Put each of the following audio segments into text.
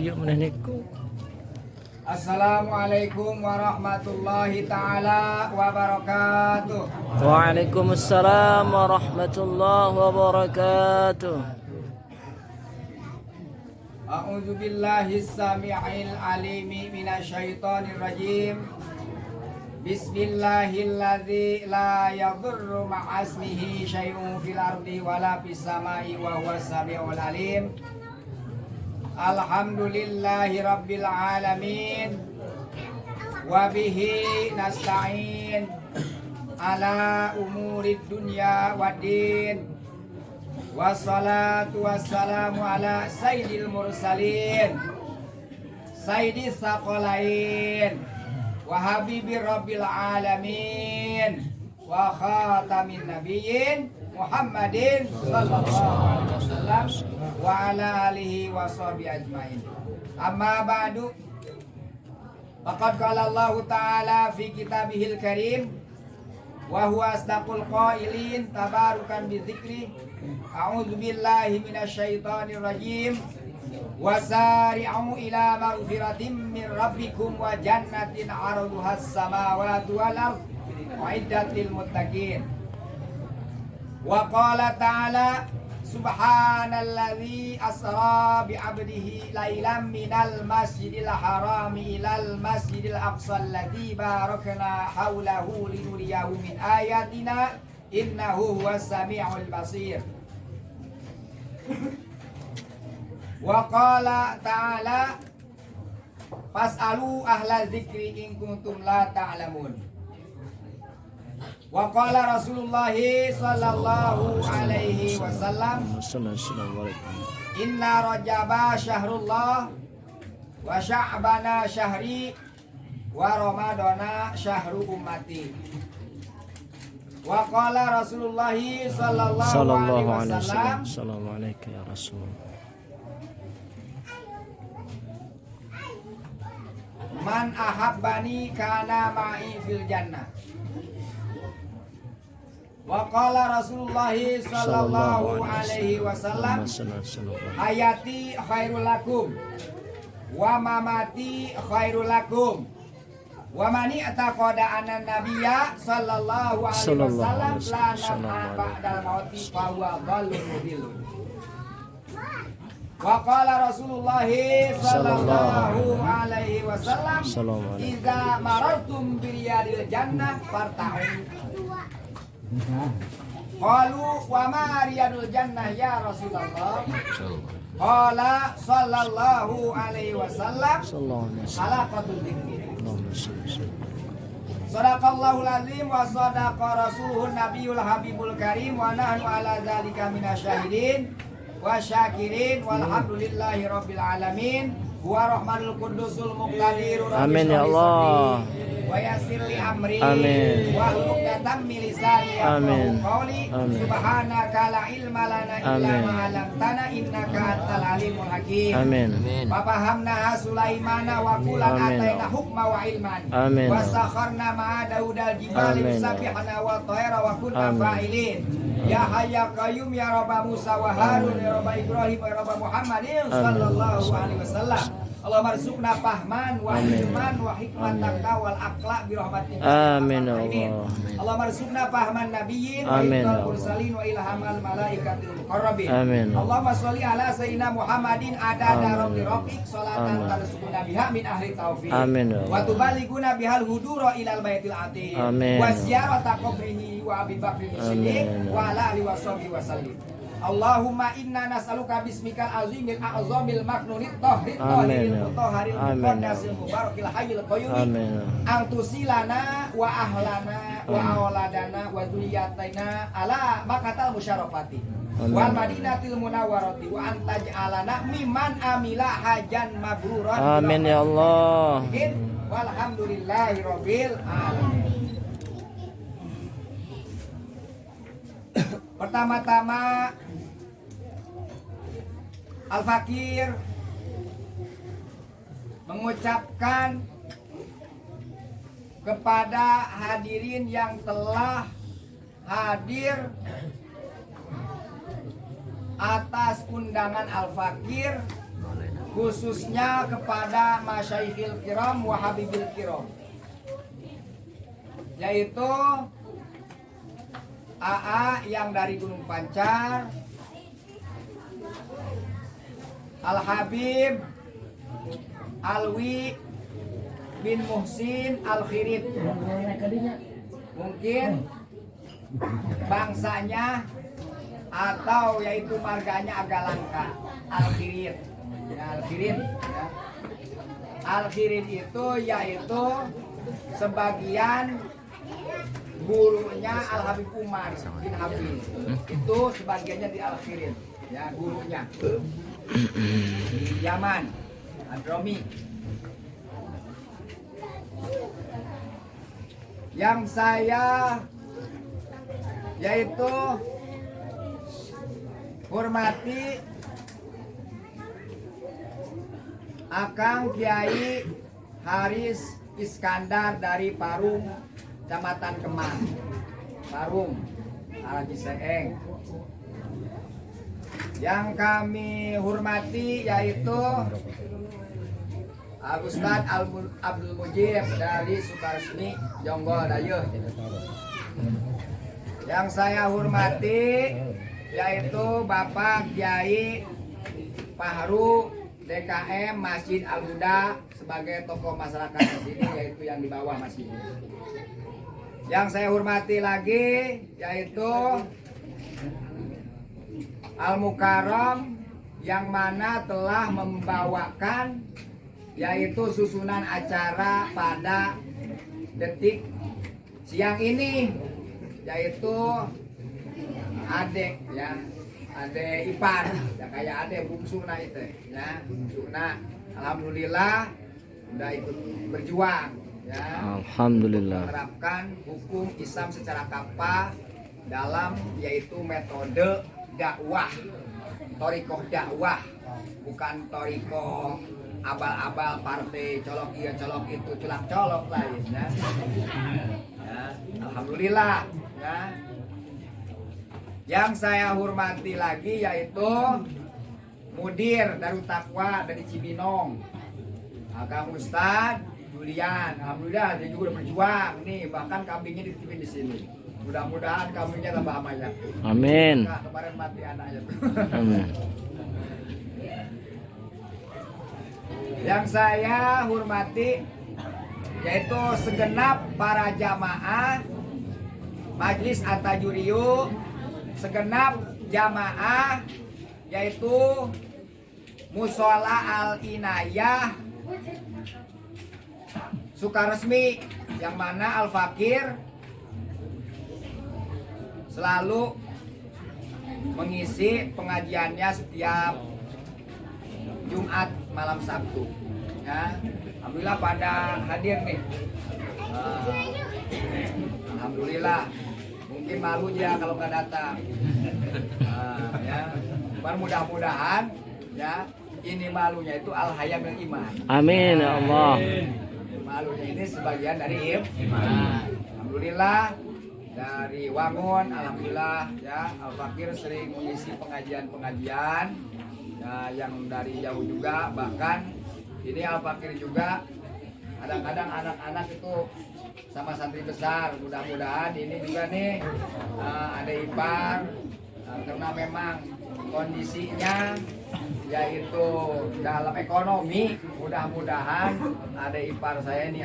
Dieu meneh niku. Assalamualaikum warahmatullahi ta'ala wabarakatuh. Waalaikumsalam warahmatullahi wabarakatuh. A'udzu billahi samii'il alimi minasyaitonir rajim. Bismillahilladzi la yadurru ma'asmihi syai'un fil ardi wala fis samai wa huwas samiul alim. Alhamdulillahi rabbil alamin wa bihi nasta'in ala umurid dunya waddin. Wassalatu wassalamu ala sayyidil mursalin sayyidis saqalain wa habibi rabbil alamin wa khatamin nabiyyin Muhammadin sallallahu alaihi wasallam wa ala alihi wa sahbihi ajmain. Amma ba'du, faqad qala Allah ta'ala fi kitabihil karim wa huwa asdaqul qailin tabarukan bi dzikri. A'udzu billahi minasyaitonir rajim. Wasari'u ila maghfiratin min rabbikum wa jannatin 'arduhas samawati wal ardh uiddat lil muttaqin. Wa qala ta'ala subhanalladzi asra bi 'abdihi lailan minal masjidil harami ilal masjidil aqsa alladzi barakna haulahu linuriyahu min ayatina innahu huwas samiul basir. Wa qala ta'ala fas'alu ahla dzikri in kuntum la ta'lamun. Wa qala Rasulullah sallallahu alaihi wasallam inna rajaba syahrullah wa sya'bana syahri wa ramadana syahru ummati. Wa qala Rasulullah sallallahu alaihi wasallam Assalamualaikum ya Rasul. Man ahabbani kana ma'i fil jannah. Wa qala Rasulullah sallallahu alaihi wasallam hayati khairul lakum wa mamati khairul lakum wa mani ataqada anan nabiyya sallallahu alaihi wasallam la naf'a ba'dal mauti fa huwa dhallun mudil. Wa qala Rasulullah sallallahu alaihi wasallam idza marartum bi riyadil jannah farta'u. Qalu wa ma riyadul jannah ya Rasulullah? Qala sallallahu alaihi wasallam halaqatul dzikri. Shadaqallahul azim wa shadaqa rasuluhun nabiyul habibul karim wa nahnu ala dzalika minasyahidin wa syakirin walhamdulillahi rabbil alamin wa rahmanul qudusul muqtadirur. Amin ya Allah. Wa yassir li amri Amin. wa hlukatan min lisani Amin. yafqahu qawli. Amin. Subhanaka la ilma lana illa Amin. ma 'allamtana innaka antal alimul hakim. Amin. Fahamna Sulaimana wa qulan Amin. ataina hukma wa ilman. Amin. Wa sakharna ma'a Daudal jibali Amin. yusabbihuna wa tayra wa kunna Amin. fa'ilin. Ya hayya qayyum ya Rabba Musa wa Harun ya Rabba Ibrahim wa Rabba Muhammadin sallallahu alaihi wasallam. Allahumma rzuqna fahman wa ilman wa hikmatan wal aqla bi rahmatika. Amin ya Allah. Allahumma rzuqna fahman nabiyyin wa Amin ya ilmal Allah. mursalin wa ilhamal malaikatil muqarrabin. Amin. Allahumma sholli ala sayyidina Muhammadin adada Amin. rabbi rabbik salatan Amin. tarzuquna biha min ahli taufiq. Amin ya Wa Allah. tuballighuna bihal hudura ilal baitil atiq. Amin. Wa ziyarata qabrihi wa Abi Bakr Siddiq Amin. wa ala alihi wa sahbihi wa sallim. Allahumma inna nas'aluka bismikal azimil a'zamil maknunit tahrit tahiril Amin. mutahharil Amin. muqaddasil mubarakil hayyil qayyum. Amin. Angtusilana wa ahlana wa auladana wa dzurriyyatina ala makatal musyarafati Amin. wal madinatil munawwarati wa antaj'alana mimman amila hajan mabruran. Amin ya Allah. Walhamdulillahi rabbil alamin. Pertama-tama Al-Fakir mengucapkan kepada hadirin yang telah hadir atas undangan Al-Fakir khususnya kepada masyaikhil kiram wa habibil kiram, yaitu AA yang dari Gunung Pancar, Al Habib Alwi bin Muhsin Al Khirib. Mungkin bangsanya atau yaitu marganya agak langka, Al Khirib. Al Khirib, ya. Al Khirib itu yaitu sebagian gurunya Al Habib Umar bin Habib. Itu sebagiannya di Al Khirib, ya, gurunya di Yaman, Hadromi. Yang saya yaitu hormati Akang Kiai Haris Iskandar dari Parung, Kecamatan Kemang, Parung, Haji Seeng. Yang kami hormati yaitu Ustadz Abdul Mujib dari Sukaresmi, Jonggol Dayeuh. Yang saya hormati yaitu Bapak Kiai Fahru DKM Masjid Al Huda sebagai tokoh masyarakat di sini, yaitu yang di bawah masjid. Yang saya hormati lagi yaitu Al Mukarram yang mana telah membawakan yaitu susunan acara pada detik siang ini, yaitu adek, ya, adek ipar, ya, kayak adek bungsuna itu, ya, bungsuna. Alhamdulillah udah ikut berjuang, ya, Alhamdulillah, menerapkan hukum Islam secara kapal dalam yaitu metode dakwah, torikoh dakwah, bukan torikoh abal-abal partai, colok iya colok itu, colok lain, ya. Ya, alhamdulillah, ya. Yang saya hormati lagi yaitu Mudir Darut Taqwa dari Cibinong, Kang Ustadz Julian. Alhamdulillah dia juga udah berjuang nih, bahkan kambingnya dititipin di sini. Mudah-mudahan kambingnya tambah banyak. amin. Nah, kemarin mati anaknya. Amin. Yang saya hormati yaitu segenap para jamaah Majlis At-Tajuriyu, segenap jamaah yaitu Musola Al-Inayah Sukaresmi, yang mana Al-Fakir selalu mengisi pengajiannya setiap Jumat malam Sabtu, ya. Alhamdulillah pada hadir nih. Alhamdulillah. Mungkin malu ya kalau nggak datang. Ya. Cuman mudah-mudahan ya ini malunya itu al-hayamil iman. Amin ya Allah. Malunya ini sebagian dari iman. Alhamdulillah dari Wangun, alhamdulillah ya Al-Fakir sering mengisi pengajian-pengajian. Nah, yang dari jauh juga, bahkan ini Al-Fakir juga kadang-kadang anak-anak itu sama santri besar. Mudah-mudahan ini juga nih ada ipar, karena memang kondisinya yaitu dalam ekonomi, mudah-mudahan ada ipar saya nih,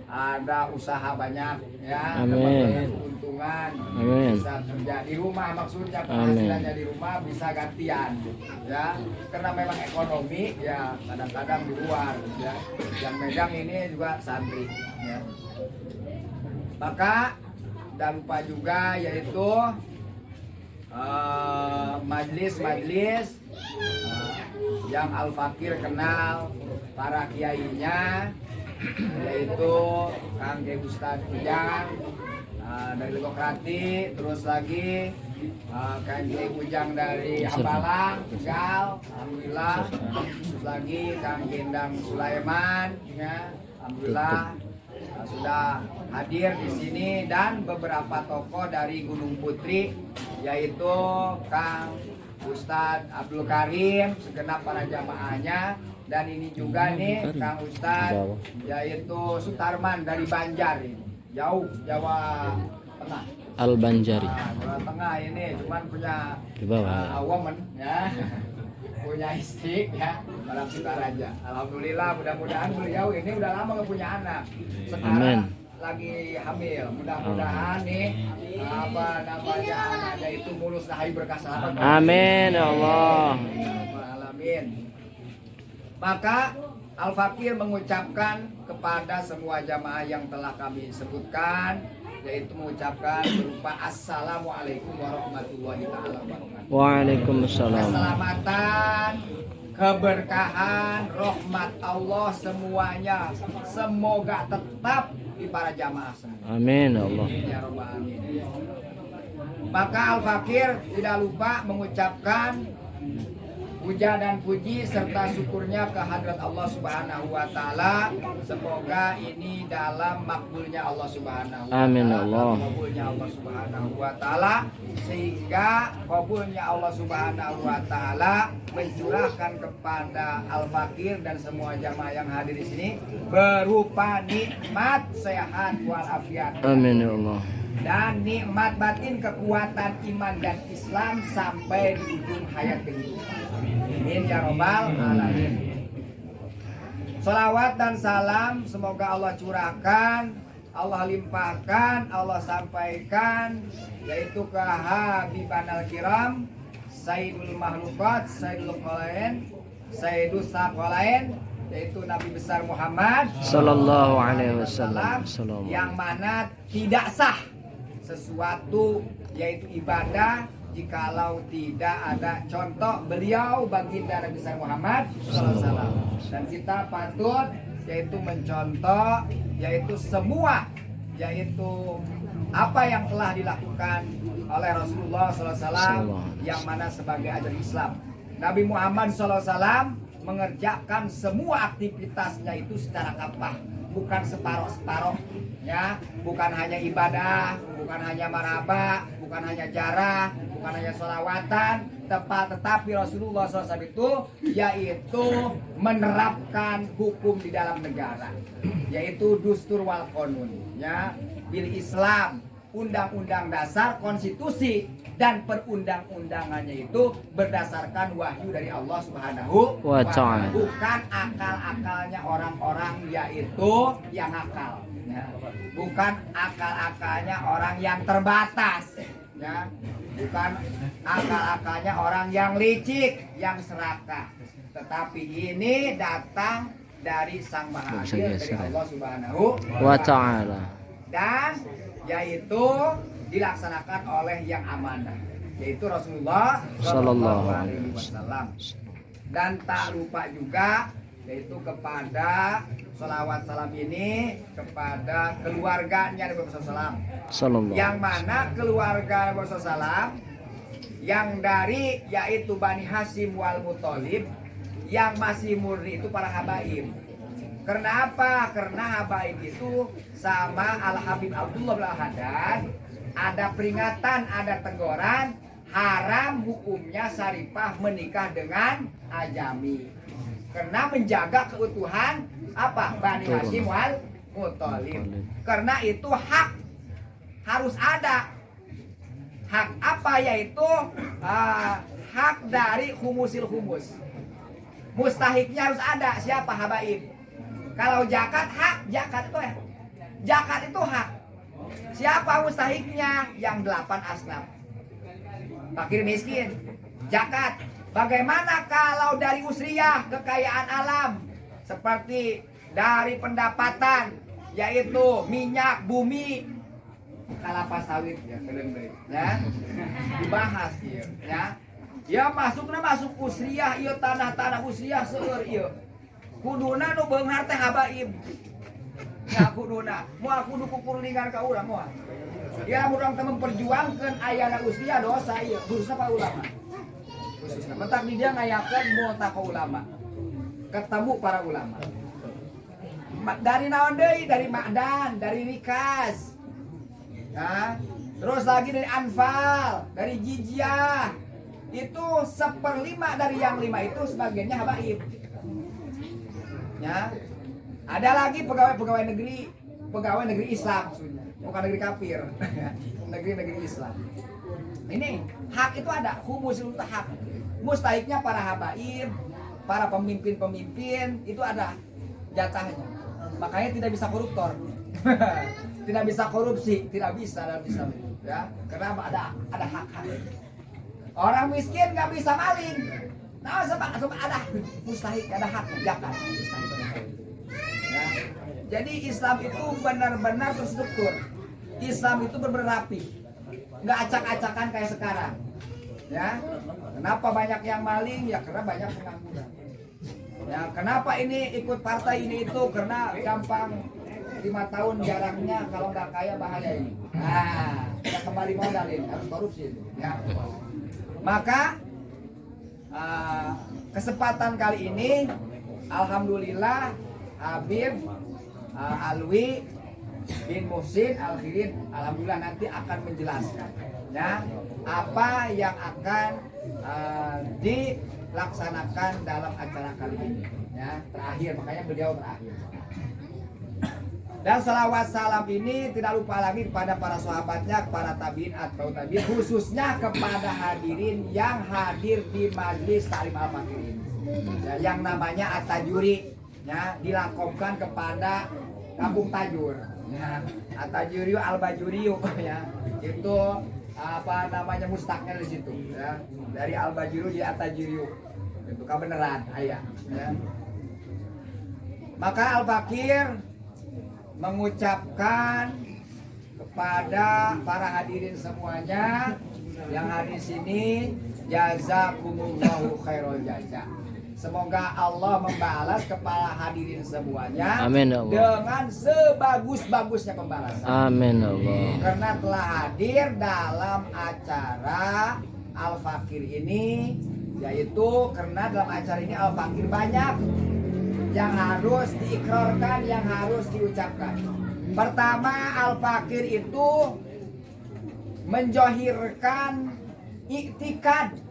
ada usaha banyak, ya, dapat keuntungan, bisa kerja di rumah, maksudnya penghasilannya di rumah bisa gantian, ya, karena memang ekonomi ya kadang-kadang di luar, ya, yang megang ini juga santri, ya. Maka dan lupa juga yaitu majelis-majelis yang Al-Fakir kenal para kiainya, yaitu Kang Kiai Ustadz Ujang dari Legokrati, terus lagi Kang Kiai Ujang dari Hambalang, Tegal, alhamdulillah, terus lagi Kang Gendang Sulaiman, ya, alhamdulillah sudah hadir di sini, dan beberapa tokoh dari Gunung Putri, yaitu Kang Ustadz Abdul Karim, segenap para jamaahnya, dan ini juga nih Kang Ustadz yaitu Sutarman dari Banjar ini, jauh Jawa Tengah. Al-Banjari. Jawa Tengah ini cuman punya Di bawah. woman ya. Punya istri ya, dalam Sukaraja. Alhamdulillah, mudah-mudahan beliau ini udah lama nggak punya anak. Sekarang Amin. lagi hamil. Mudah-mudahan nih apa namanya anaknya itu mulus rahayu berkah sahabat. Amin ya Allah. Alamin. Maka Al-Fakir mengucapkan kepada semua jamaah yang telah kami sebutkan, yaitu mengucapkan berupa Assalamualaikum warahmatullahi wabarakatuh. Waalaikumsalam. Keselamatan, keberkahan, rahmat Allah semuanya semoga tetap di para jamaah semua. Amin ya Allah. Ya Rabbal Alamin. Maka Al-Fakir tidak lupa mengucapkan puja dan puji serta syukurnya ke hadrat Allah Subhanahu wa taala. Semoga ini dalam makbulnya Allah Subhanahu wa taala. Amin ya Allah. Makbulnya Allah Subhanahu wa taala sehingga kabulnya Allah Subhanahu wa taala mencurahkan kepada Al-Fakir dan semua jamaah yang hadir di sini berupa nikmat sehat walafiat. Amin ya Allah. Dan nikmat batin kekuatan iman dan Islam sampai di ujung hayat kehidupan. Amin ya Rabbal Alamin. Salawat dan salam semoga Allah curahkan, Allah limpahkan, Allah sampaikan, yaitu ke Habibanal Kiram, Sayyidul Mahlukat, Sayyidul Qalain, Sayyidul Saqalain, yaitu Nabi besar Muhammad Sallallahu alaihi wasallam. yang mana tidak sah sesuatu yaitu ibadah jikalau tidak ada contoh beliau baginda Nabi besar Muhammad sallallahu alaihi wasallam. Dan kita patut yaitu mencontoh yaitu semua yaitu apa yang telah dilakukan oleh Rasulullah sallallahu alaihi wasallam yang mana sebagai ajaran Islam. Nabi Muhammad sallallahu alaihi wasallam mengerjakan semua aktivitasnya itu secara kafah, bukan separoh-separoh ya, bukan hanya ibadah, bukan hanya maraba, bukan hanya jarah, bukan hanya sholawatan, tetapi Rasulullah SAW itu yaitu menerapkan hukum di dalam negara, yaitu dustur wal qanun ya, bil Islam, undang-undang dasar, konstitusi dan perundang-undangannya itu berdasarkan wahyu dari Allah Subhanahu wa Ta'ala, bukan akal-akalnya orang-orang yaitu yang akal ya. Bukan akal-akalnya orang yang terbatas ya, bukan akal-akalnya orang yang licik, yang serakah, tetapi ini datang dari Sang Maha Adil, dari Allah Subhanahu wa Ta'ala, dan yaitu dilaksanakan oleh yang amanah, yaitu Rasulullah Sallallahu Alaihi Wasallam. Dan tak lupa juga yaitu kepada sholawat salam ini kepada keluarganya Nabi Muhammad SAW, yang mana keluarga Nabi Muhammad SAW yang dari yaitu Bani Hashim wal Muthalib yang masih murni itu para habaib. Karena apa? Karena habaib itu sama Al-Habib Abdullah bin Al-Haddad ada peringatan, ada teguran haram hukumnya Syarifah menikah dengan ajami, karena menjaga keutuhan apa? Bani Hashim wal Muthalib. Karena itu hak harus ada. Hak apa? Yaitu hak dari humusil humus. Mustahiknya harus ada. Siapa? Habaib. Kalau zakat hak, zakat itu ya. Zakat itu hak. Siapa mustahiknya? Yang 8 asnaf. Fakir miskin, zakat. Bagaimana kalau dari usriyah, kekayaan alam, seperti dari pendapatan, yaitu minyak bumi, kelapa sawit ya, dibahas ya. Ya masuk usriyah, iya tanah usriyah seueur iya. Kuduna nu beunghar teh habaib. Ya kuduna, moal kudu kukurlingan ka urang moal. Ya urang teh memperjuangkeun ayana usriyah dosa ieu, khususna para ulama. Khususna mentak di dia ngayakeun multa ka ulama. Ketemu para ulama. Dari naon deui? Dari Ma'dan, dari Rikaz. Nah, terus lagi dari Anfal, dari Jizyah. itu 1/5 dari yang 5 itu sebagiannya habaib. Ya. Ada lagi pegawai negeri Islam, bukan negeri kafir, negeri Islam. Ini hak itu ada, humus itu hak. Mustahiknya para habaib, para pemimpin itu ada jatahnya. Makanya tidak bisa koruptor. Tidak bisa korupsi, tidak bisa dalam Islam itu, ya. Karena ada hak-hak. Orang miskin nggak bisa maling. Nah, sebab ada mustahik, ada hak zakat. Ya. Jadi Islam itu benar-benar terstruktur. Islam itu benar-benar rapi. Nggak acak-acakan kayak sekarang. Ya. Kenapa banyak yang maling? Ya karena banyak pengangguran. Ya, kenapa ini ikut partai ini itu? Karena gampang 5 tahun jaraknya, kalau nggak kaya bahaya ini. Nah, kita kembali modalin, harus korupsi. Ya. Maka kesempatan kali ini, alhamdulillah Habib Alwi bin Muhsin Al-Khirin, alhamdulillah nanti akan menjelaskan ya apa yang akan dilaksanakan dalam acara kali ini. Ya, terakhir, makanya beliau terakhir. Dan salawat salam ini tidak lupa lagi kepada para sahabatnya, para tabiin atau tabiin, khususnya kepada hadirin yang hadir di majlis Ta'lim Al-Fakir ini. Ya, yang namanya At-Tajuri, ya, dilakomkan kepada Kampung Tajur. Ya, At-Tajuriyu Al-Bajuriyu, ya. Itu apa namanya mustaknya di situ, ya. Dari Al-Bajuriyu di At-Tajuriyu. Itu kebenaran, ayah. Ya. Maka Al-Fakir mengucapkan kepada para hadirin semuanya yang hadir sini, jazakumullahu khairul jaza. Semoga Allah membalas kepada hadirin semuanya. Amin ya Allah. Dengan sebagus-bagusnya pembalasan. Amin ya Allah. Karena telah hadir dalam acara Al-Fakir ini, yaitu karena dalam acara ini Al-Fakir banyak yang harus diikrarkan, yang harus diucapkan. Pertama, Al-Fakir itu menjohirkan iktikad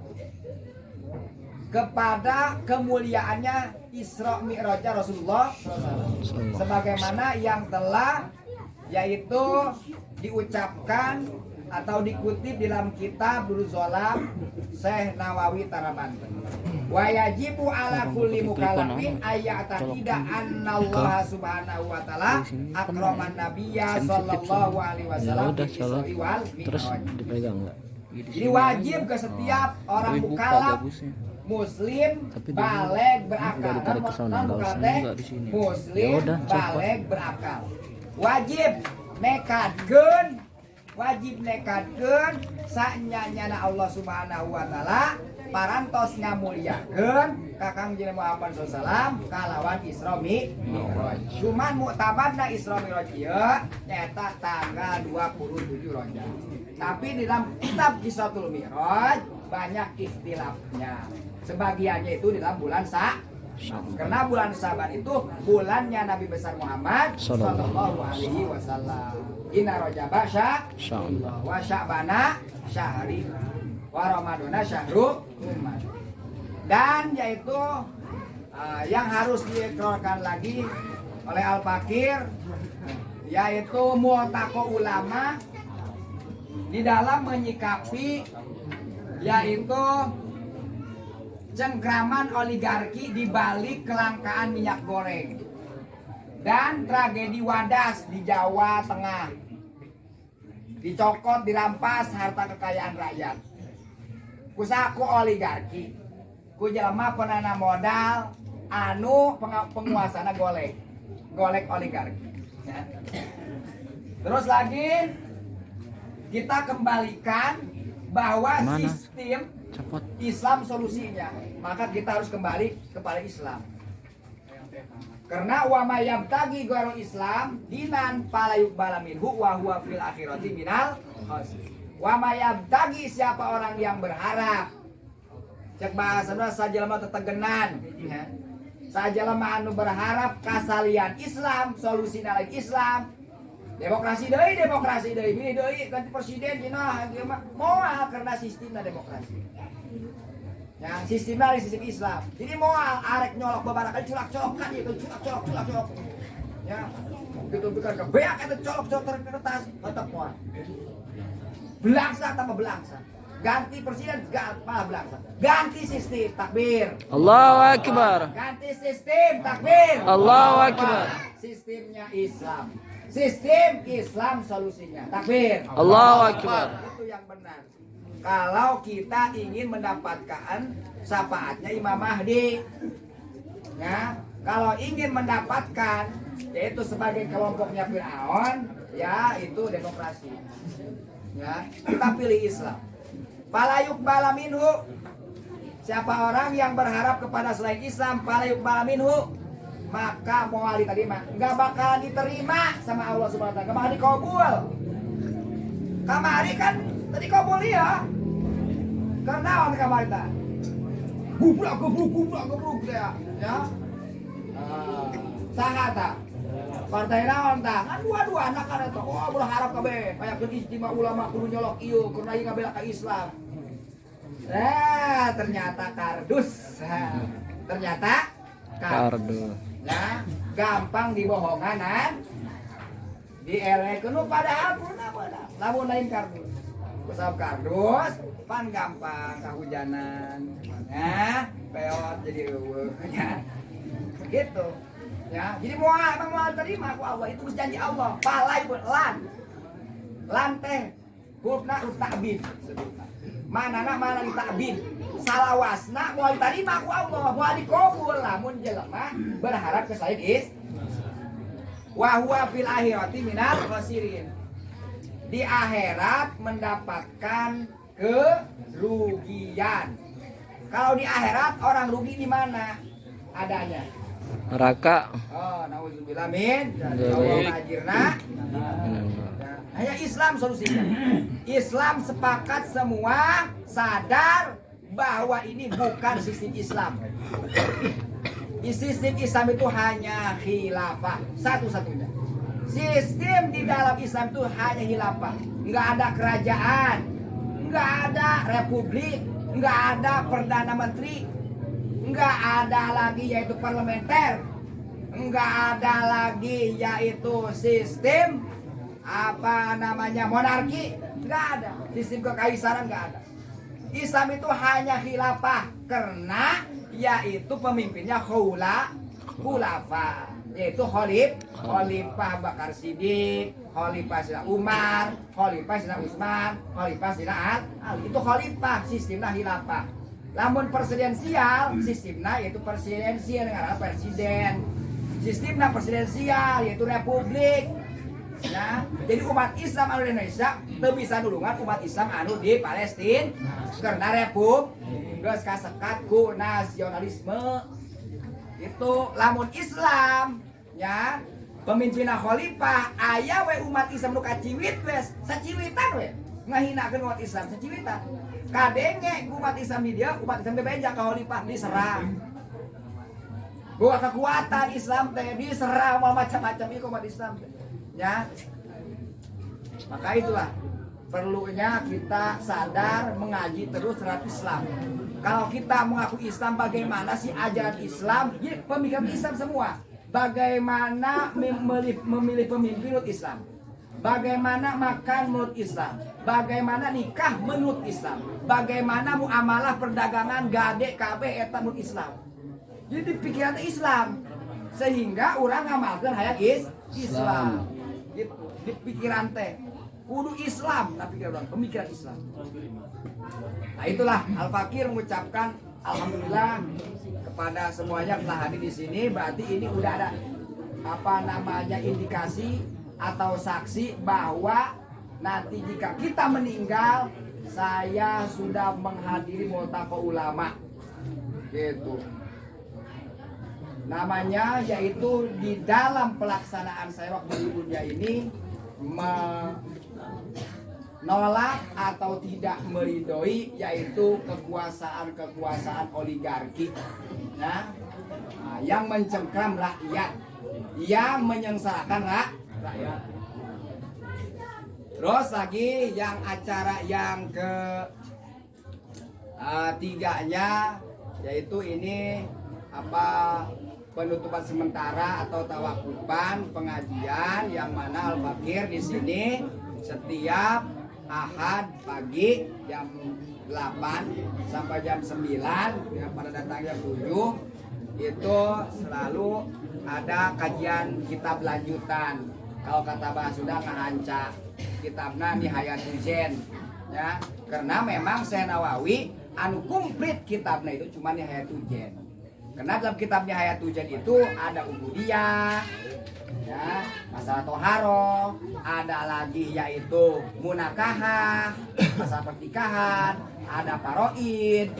kepada kemuliaannya Isra Mi'raj Rasulullah SAW, sebagaimana yang telah yaitu diucapkan atau dikutip dalam kitab Nurul Zolam Syekh Nawawi Tarabanten. Wa yajibu ala kulli mukallafin ayya'taqida annallaha subhanahu wa ta'ala akraman nabiyya sallallahu alaihi wasallam Terus dipegang enggak? Jadi wajib ke setiap orang mukallaf muslim baligh berakal. Muslim baligh berakal. Wajib nekadkeun sanyanyana Allah Subhanahu wa taala parantos ngamuliakeun Kakang Jenderal Muhammad SAW kalawan Isra Mi'raj. Cuman muktabadna Isra Mi'raj ieu nyaeta tanggal 27 Rajab. Tapi di dalam kitab Kisahul Mi'raj banyak ikhtilafnya. Sebagiannya itu di dalam bulan karena bulan Saban itu bulannya Nabi besar Muhammad sallallahu alaihi wasallam. Inna Rajaba sya'allah wa sya'bana syahri wa ramadana syahru ummat. Dan yaitu yang harus dikeluarkan lagi oleh Al-Fakir yaitu multaqo ulama di dalam menyikapi yaitu cengkraman oligarki di balik kelangkaan minyak goreng dan tragedi Wadas di Jawa Tengah, dicokot, dirampas harta kekayaan rakyat. Kusaku oligarki, ku jelema penanam modal, anu penguasana golek oligarki. Ya. Terus lagi kita kembalikan bahwa sistem Islam solusinya, maka kita harus kembali kepada Islam. Karena wa may yabtaghi ghairal Islam dinan fala yuqbala minhu wa huwa fil akhirati minal khasirin. Wa may yabtaghi, siapa orang yang berharap, cek bahasana sajelema tetegenan, ya. Sajelema anu berharap kasalian Islam, solusina lain Islam, Demokrasi deui milih deui ganti presiden cenah ieu mah moal karena sistemna demokrasi. Ya, sistemna sistem Islam. Jadi moal arek nyolok babarakan culak-colokan ieu culak-colok. Ya. Gitu bukan ke beak eta colok-colok kertas tetep moal. Belangsa tambah belangsa. Ganti presiden malah belangsa. Ganti sistem takbir. Allahu Akbar. Ganti sistem takbir. Allahu Akbar. Sistemnya Islam. Sistem Islam solusinya. Takbir. Allahu Akbar. Itu yang benar. Kalau kita ingin mendapatkan syafaatnya Imam Mahdi, ya, kalau ingin mendapatkan yaitu sebagai kelompoknya Fir'aun, ya itu demokrasi. Ya, kita pilih Islam. Falayuk balaminhu. Siapa orang yang berharap kepada selain Islam, falayuk balaminhu, maka moal diterima, nggak bakal diterima sama Allah Subhanahu Wa Taala, nggak bakal dikabul. Kamari kan tadi kabul ya, karena orang kamari tak gubruk ya. Sahata partai naon tah kan dua anak kan eta oh berharap kabeh kayak ke istimewa ulama kudu nyolok ieu karena ieu ngabela ka Islam. Ternyata kardus. Ternyata Kardus. Nah, gampang dibohonganan. Dielekeun padahal purna beunang. Lamun lain kardus. Kusab kardus pan gampang kahujanan. Nah, peot jadi eueuh nya. Gitu. Ya, jadi moal terima ku Allah itu janji Allah. Palai lan teh hurufna huruf ta'bid sebutna. Mana ditakbir. Salawasna moal diterima ku Allah, moal dikabul lamun jelema berharap ke said is. Wa huwa fil akhirati minal khasirin. Di akhirat mendapatkan kerugian. Kalau di akhirat orang rugi di mana adanya? Neraka. Oh, nauzubillah min. Allah ajirna. Hanya Islam solusinya. Islam sepakat semua sadar bahwa ini bukan sistem Islam. Sistem Islam itu hanya khilafah satu-satunya. Sistem di dalam Islam itu hanya khilafah. Nggak ada kerajaan, nggak ada republik, nggak ada perdana menteri, nggak ada lagi yaitu parlementer, nggak ada lagi yaitu sistem monarki, nggak ada. Sistem kekaisaran nggak ada. Islam itu hanya khilafah karena yaitu pemimpinnya khulafa, yaitu Khalifah Bakar Siddiq, Khalifah Sina Umar, Khalifah Sina Utsman, Khalifah Sina Ali. Itu khalifah, sistemnya khilafah. Namun presidensial, sistemnya yaitu presidensial dengan presiden. Sistemnya presidensial yaitu republik. Nah, jadi umat Islam anu di Indonesia teu bisa nulungan umat Islam anu di Palestina karena republik geus kasekat ku nasionalisme. Itu lamun Islam ya pemimpinna khalifah aya we umat Islam nu kaciwit wes saciwitan we ngahinakeun umat Islam saciwitan kadenge umat Islam di dia umat Islam bebeja ka khalifah diserang gua kekuatan Islam teh diserang macam-macam ieu umat Islam ya. Maka itulah perlunya kita sadar mengaji terus terhadap Islam. Kalau kita mengaku Islam, bagaimana sih ajaran Islam? Ya, pemikiran Islam semua. Bagaimana memilih pemimpin menurut Islam? Bagaimana makan menurut Islam? Bagaimana nikah menurut Islam? Bagaimana muamalah perdagangan gade KB eta menurut Islam? Jadi pikiran Islam sehingga orang ngamalkeun hayang Islam. Gitu. Di pikiran teh kudu Islam, tapi pemikiran Islam. Nah itulah Al-Fakir mengucapkan alhamdulillah kepada semuanya telah hadir di sini. Berarti ini udah ada indikasi atau saksi bahwa nanti jika kita meninggal saya sudah menghadiri multaqa ulama. Gitu. Namanya yaitu di dalam pelaksanaan saya waktu di dunia ini menolak atau tidak meridhoi yaitu kekuasaan oligarki nah, yang mencengkram rakyat, yang menyengsarakan rakyat. Terus lagi yang acara yang ke tiganya yaitu ini apa penutupan sementara atau tawakufan pengajian yang mana Al-Fakir di sini setiap Ahad pagi jam 8 sampai jam 9 yang pada datang jam 7 itu selalu ada kajian kitab lanjutan. Kalau kata bahasa sudah ngahanca kitabna Nihayatul Jen ya, karena memang Syekh Nawawi anu komplit kitabnya itu cuma Nihayatul Jen. Karena dalam kitab Nihayatul Jen itu ada ubudiyah ya, masalah toharo, ada lagi yaitu munakahah, masalah pernikahan, ada paroid,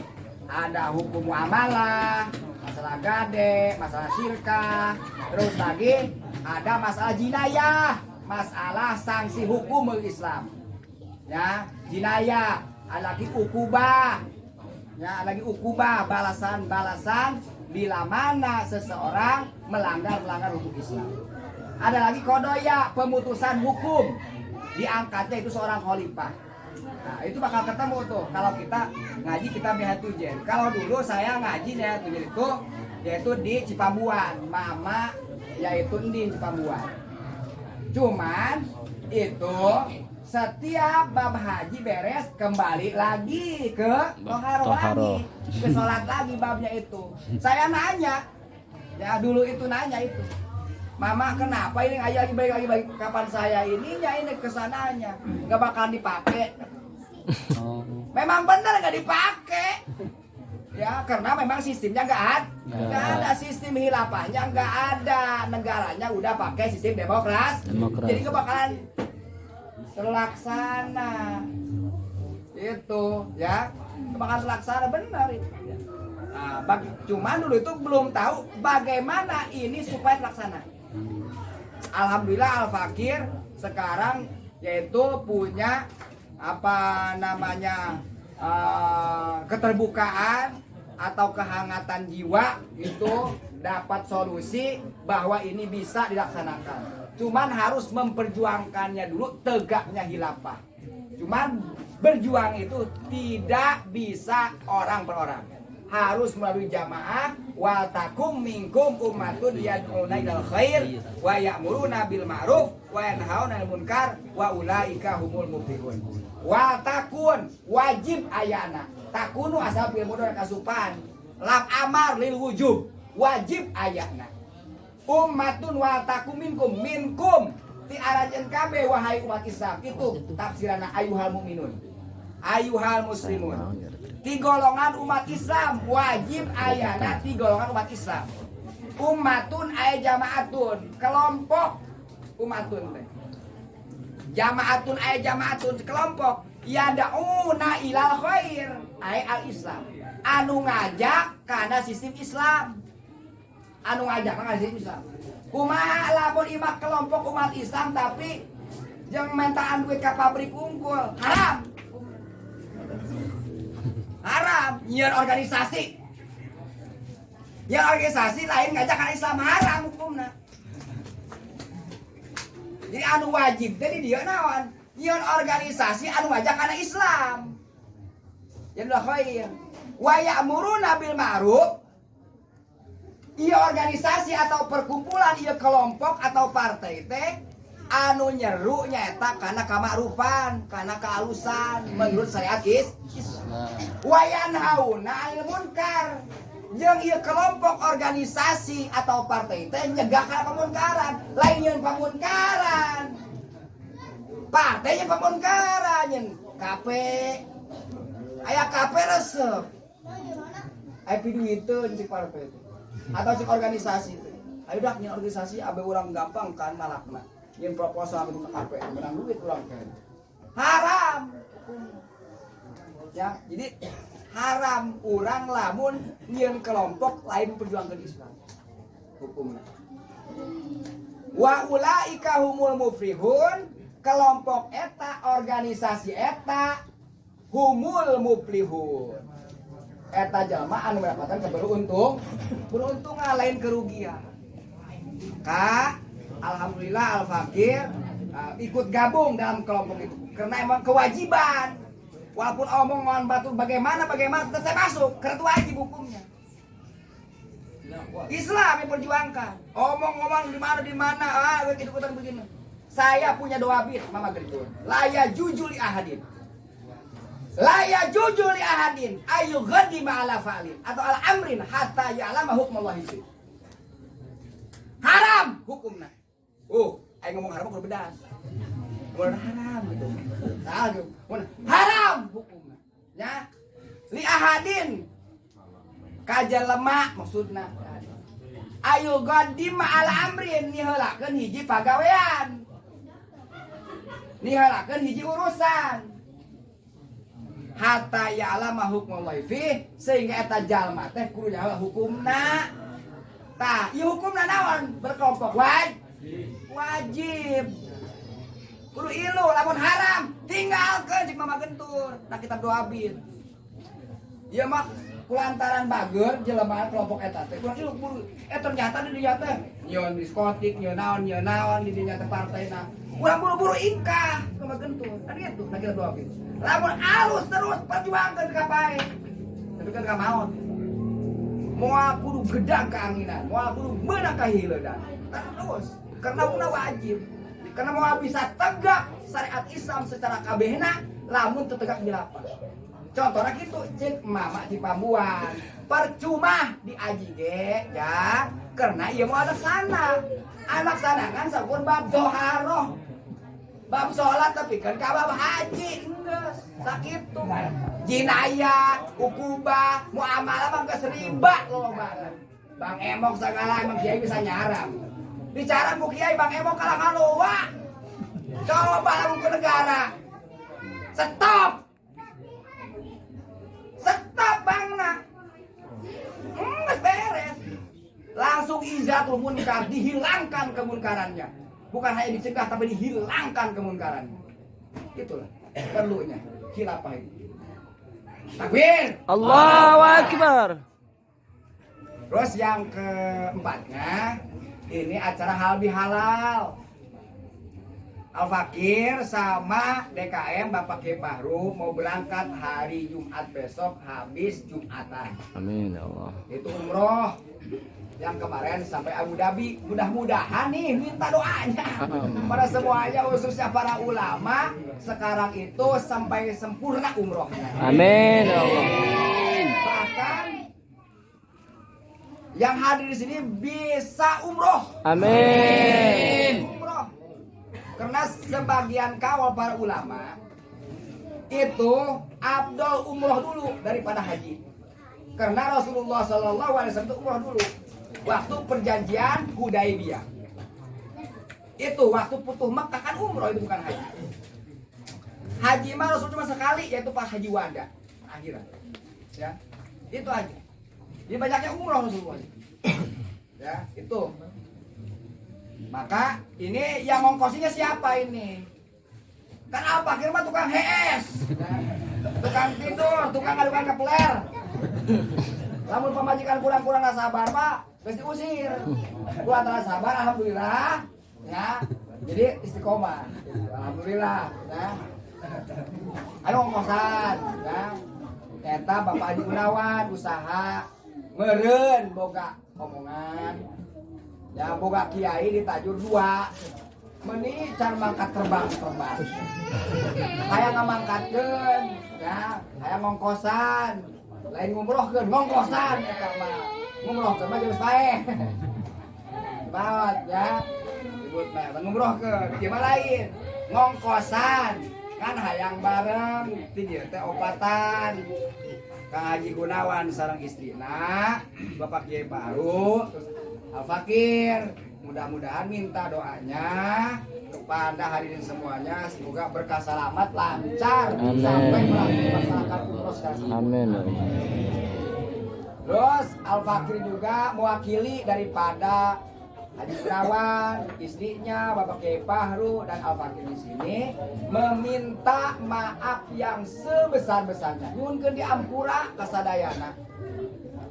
ada hukum muamalah, masalah gade, masalah syirkah, terus lagi ada masalah jinayah, masalah sanksi hukum Islam. Ya, jinayah, ada lagi ukubah. Ya, ada lagi ukubah, balasan-balasan bila mana seseorang melanggar hukum Islam. Ada lagi kodoya, pemutusan hukum. Diangkatnya itu seorang khalifah. Nah, itu bakal ketemu tuh kalau kita ngaji kitab Nihayatul Jen. Kalau dulu saya ngaji Nihayatul Jen itu yaitu di Cipambuan, mama yaitu di Cipambuan. Cuman itu setiap bab haji beres kembali lagi ke toharo lagi, ke sholat lagi babnya itu. Saya nanya, ya dulu itu nanya itu, Mama kenapa ini ngaji lagi kapan saya ininya ini kesananya nggak bakal dipakai. Memang benar nggak dipakai. Ya karena memang sistemnya nggak ada sistem hilafahnya, nggak ada, negaranya udah pakai sistem demokrasi. Jadi nggak bakalan terlaksana itu ya, nggak bakalan terlaksana benar itu. Nah, cuman dulu itu belum tahu bagaimana ini supaya terlaksana. Alhamdulillah Al-Fakir sekarang yaitu punya apa namanya keterbukaan atau kehangatan jiwa itu dapat solusi bahwa ini bisa dilaksanakan. Cuman harus memperjuangkannya dulu tegaknya khilafah. Cuman berjuang itu tidak bisa orang per orang. Harus melalui jamaah wal takum minkum ummatun yad'una ilal khair wa ya'muruna bil ma'ruf wa yanhauna 'anil munkar wa ulaika humul muflihun. Wal takun wajib ayana. Takunu asal fil mudhari kasupan. Lam amar lil wujub wajib ayana. Ummatun wal takum minkum ti arajen kabeh wahai umat Islam. Itu tafsiranna ayuhal mukminun. Ayuhal muslimun. Ti golongan umat Islam wajib ayana ti golongan umat Islam. Ummatun ay jamaatun, kelompok umatun teh. Jamaatun ay jamaatun, kelompok yad'una ilal khair ay al Islam. Anu ngajak kana sistem Islam. Anu ngajak kana sistem Islam. Kumaha lamun imak kelompok umat Islam tapi jeung mentaan duit ka pabrik unggul, haram. Haram, nyian organisasi. Ya organisasi lain ngajak kana Islam haram hukumna. Jadi anu wajib tadi dia naon? Nyian organisasi anu ngajak kana Islam. Ya udah khair. Wa ya'muruna bil ma'ruf. Ieu organisasi atau perkumpulan, ieu kelompok atau partai teh anu nyeru nyaeta kana kamakrupan, kana kehalusan menurut syariat Islam. Wa yanhauna 'anil munkar. Jeung ieu kelompok organisasi atau partai teh nyegah kana pamunkaran, lain nyeun pamunkaran. Partai nya pamunkaran nyeun kape. Aya kape resep. Aya piduiteun cik partai teh. Atau cik organisasi teh. Ayo dak nyeun organisasi abe urang gampang kan malakna. Nyeun proposal ke kape, menang duit urang teh. Haram. Ya, jadi haram urang lamun nyeun kelompok lain perjuangkan Islam hukumnya. Wa ulaika humul muflihun, kelompok eta organisasi eta humul muflihun. Eta jalma anu mendapatkan keberuntungan lain kerugian. Alhamdulillah Al-Fakir ikut gabung dalam kelompok itu karena emang kewajiban. Walaupun omongan batu bagaimana tetap saya masuk karena itu wajib hukumnya. Islam yang perjuangkan. Omong-omong di mana ikutan begini. Saya punya doa bir mama gendut. Laya jujuli ahadin. Laya jujuli ahadin ayu ghadima ala fa'lin atau ala amrin hatta ya'lama hukmallahi fi. Haram hukumnya. Ayo ngomong haram kudu bedas. Ngomong haram gitu. Haram hukumnya. Ya. Li ahadin kajal lemak maksudna. Ayo ghadima ala amrin nihelakeun hiji pagawean. Nihelakeun hiji urusan. Hatta ya'lama hukmallahi fi sehingga eta jalma teh kudu nyaho hukumna. Tah, ieu hukumna naon? Berkelompok wajib. Kudu ilu lamun haram tinggalkeun cik mama gentur. Nah kitab doa bin. Ieu mah kulantaran bager jelema kelompok eta teh kurang ilu kudu ternyata di dinya teh nyeun diskotik, nyeun naon di dinya teh partaina. Urang buru-buru ingkah mama gentur. Kan gitu nah kitab doa bin. Lamun alus terus perjuangkan kapai. Tapi kan gak mau. Moal kudu gedag keanginan, moal kudu meunang ka hileudang. Terus karena kuna wajib. Karena moal bisa tegak syariat Islam secara kabehna lamun teu tegak di lapang. Contohna kitu cek mama di Pambuan. Percuma diaji ge ya karena ieu mau anak sana. Anak sana kan sakur bab doharoh. Bab sholat tapi kan kabab haji enggak sakitu jinayah ukubah muamalah mah geus riba lolobana Bang Emok sagala emang kiai bisa nyaram bicara ku kiai Bang Emok kalah ngalowa coba lamun ke negara stop bangna geus beres langsung izatul munkar dihilangkan kemunkarannya. Bukan hanya dicegah tapi dihilangkan kemunkarannya. Itulah perlunya khilafah ini. Takbir. Allahu Akbar. Terus yang keempatnya ini acara halal bihalal. Al-Fakir sama DKM Bapak Kiai Fahru mau berangkat hari Jumat besok habis Jumatan. Amin ya Allah. Itu umroh yang kemarin sampai Abu Dhabi. Mudah-mudahan nih minta doanya pada semuanya khususnya para ulama sekarang itu sampai sempurna umrohnya. Amin ya Allah. Bahkan yang hadir di sini bisa umroh. Amin. Umroh. Karena sebagian kawal para ulama itu afdol umroh dulu daripada haji. Karena Rasulullah SAW itu umroh dulu. Waktu perjanjian Hudaibiyah. Itu waktu putuh Mekah kan umroh itu bukan haji. Haji mah Rasul cuma sekali yaitu pas haji wada akhirat. Ya. Itu aja. Jadi banyaknya umroh Rasulullah. Ya, itu. Maka ini yang ngongkosinya siapa ini? Kan apa kira mah tukang HS. Tukang tidur, tukang ngadukan kepler. Lamun pemajikan kurang-kurang sabar Pak, geus diusir. Gua antara sabar alhamdulillah ya. Jadi istiqomah. Alhamdulillah ya. Ayo ngongkosan ya. Eta Bapak Haji Gunawan usaha meureun boga omongan. Ya boga kiai di Tajur 2. Meni can mangkat terbang. Hayang ngamangkatkeun ya, hayang ngongkosan. Lain ngumrohkeun, ngongkosan eta mah. Ngumrohkeun mah geus bae. Bawat ya. Ribut mah ngumrohkeun, ieu mah lain. Ngongkosan. Kan hayang bareng ti dieu teh opatan. Kang Haji Gunawan sareng istrina, Bapak Kiai Fahru, Al-Fakir. Mudah-mudahan minta doanya kepada hadirin semuanya semoga berkah selamat lancar sampai melaksanakan umroh secara sempurna. Amin. Terus Al-Fakir juga mewakili daripada Haji Gunawan, istrinya Bapak Kiai Fahru dan Al-Fakir di sini meminta maaf yang sebesar-besarnya. Nyuhunkeun diampura kasadayana.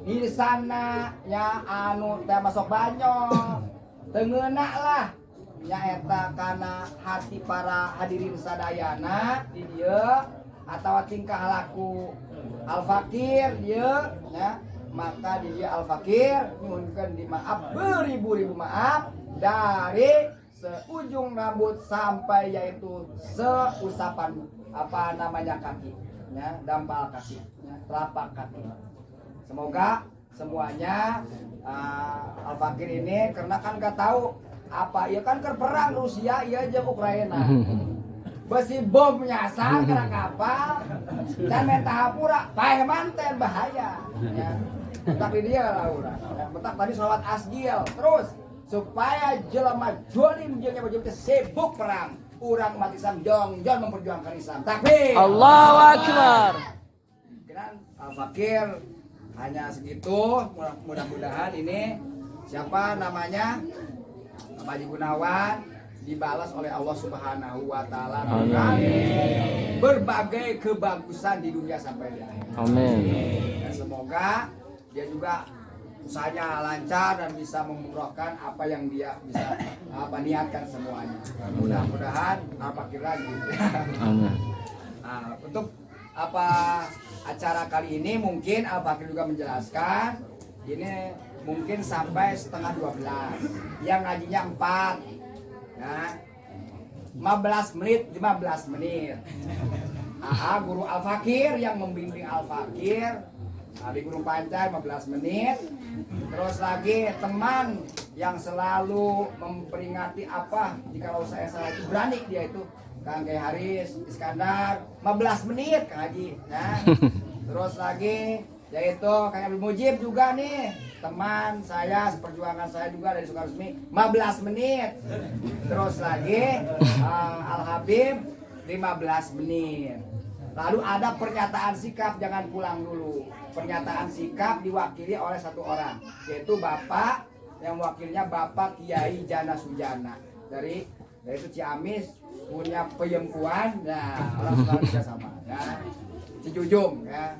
Di sana ya anu teh masuk banyak. Tengeuna lah nyaeta kana hati para hadirin sadayana di dieu atawa tingkah laku al-fakir dieu ya, maka di dieu al-fakir nyuhunkeun dimaaf beribu-ribu maaf dari seujung rambut sampai yaitu seusapan apa namanya kaki ya, dampal kaki ya, telapak kaki. Semoga semuanya al-fakir ini karena kan gak tahu apa ya kan ke perang Rusia iya aja Ukraina besi bom nyasar kena kapal dan mentah pura pahemanten bahaya ya. Tapi dia lah urang ya, betak tadi sholawat asgil terus supaya jelema jolim jeung nyawa teh sibuk perang urang mati Islam jong memperjuangkan Islam takbir Allahu Akbar. kira al-fakir hanya segitu. Mudah-mudahan ini siapa namanya Pak Haji Gunawan dibalas oleh Allah Subhanahu wa taala dengan berbagai kebagusan di dunia sampai di akhir. Amin. Dan semoga dia juga usahanya lancar dan bisa memumrohkan apa yang dia bisa niatkan semuanya. Mudah-mudahan fakir lagi. Amin. Nah, untuk apa acara kali ini mungkin Al-Fakir juga menjelaskan ini mungkin sampai setengah 12 yang ngajinya 4 ya 15 menit guru Al-Fakir yang membimbing Al-Fakir di Gunung Pancar 15 menit terus lagi teman yang selalu memperingati apa jika saya salah itu berani dia itu Kang Kiai Haris Iskandar 15 menit Kang Haji ya. Terus lagi yaitu Kang Abdul Mujib juga nih teman saya seperjuangan saya juga dari Sukaresmi 15 menit. Terus lagi Al Habib 15 menit. Lalu ada pernyataan sikap jangan pulang dulu. Pernyataan sikap diwakili oleh satu orang yaitu Bapak yang wakilnya Bapak Kiai Jana Sujana dari yaitu Ciamis punya peyempuan, nah orang selalu bisa sama, ya. Cicujung, ya.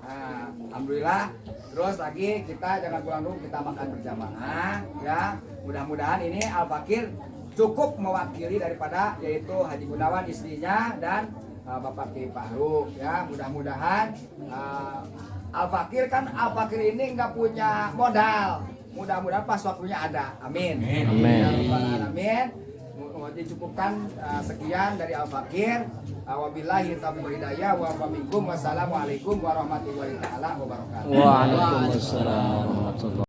Nah, alhamdulillah. Terus lagi kita jangan pulang dulu, kita makan berjamaah, ya. Mudah-mudahan ini Al-Fakir cukup mewakili daripada yaitu Haji Gunawan istrinya dan Bapak Kiai Faruk, ya. Mudah-mudahan Al-Fakir kan Al-Fakir ini nggak punya modal. Mudah-mudahan pas waktunya ada. Amin. Amin. Amin. Dicukupkan sekian dari Al-Fakir. Wabillahi taufiq hidayah wa minkum. Wassalamualaikum warahmatullahi taala wabarakatuh. Waalaikumsalam warahmatullahi